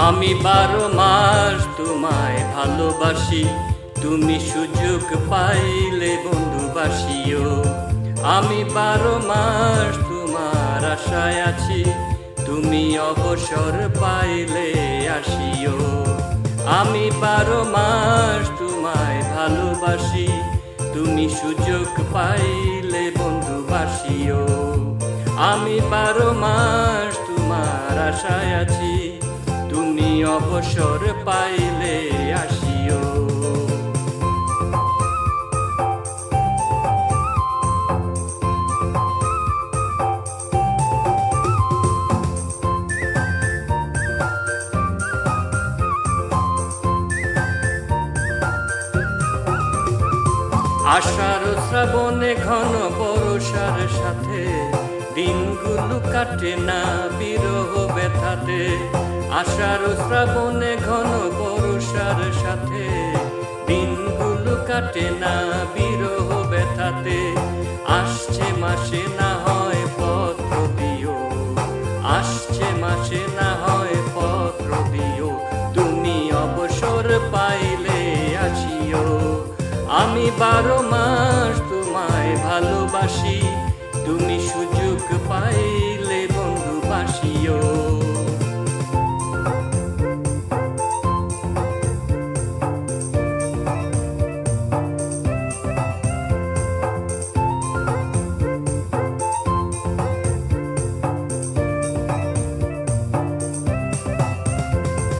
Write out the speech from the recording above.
আমি 12 মাস তোমায় ভালোবাসি, তুমি সুযোগ পাইলে বন্ধুবাসিও। আমি 12 মাস তোমার আশায় আছি, তুমি অবসর পাইলে আসিও। আমি 12 মাস তোমায় ভালোবাসি, তুমি সুযোগ পাইলে বন্ধুবাসিও। আমি 12 মাস তোমার আশায় আছি, তুমি অবসর পাইলে আসিও। আষাঢ় শ্রাবণে ঘন বর্ষার সাথে দিনগুলো কাটে না বিরহ ব্যথাতে। আষাঢ় শ্রাবণে ঘন বর্ষার সাথে দিনগুলো কাটে না বিরহ ব্যথাতে। আসছে মাসে না হয় পত্র দিও, আসছে মাসে না হয় পত্র দিও, তুমি অবসর পাইলে আসিও। আমি 12 মাস তোমায় ভালোবাসি, তুমি সুযোগ পাইলে বন্ধুবাসিও।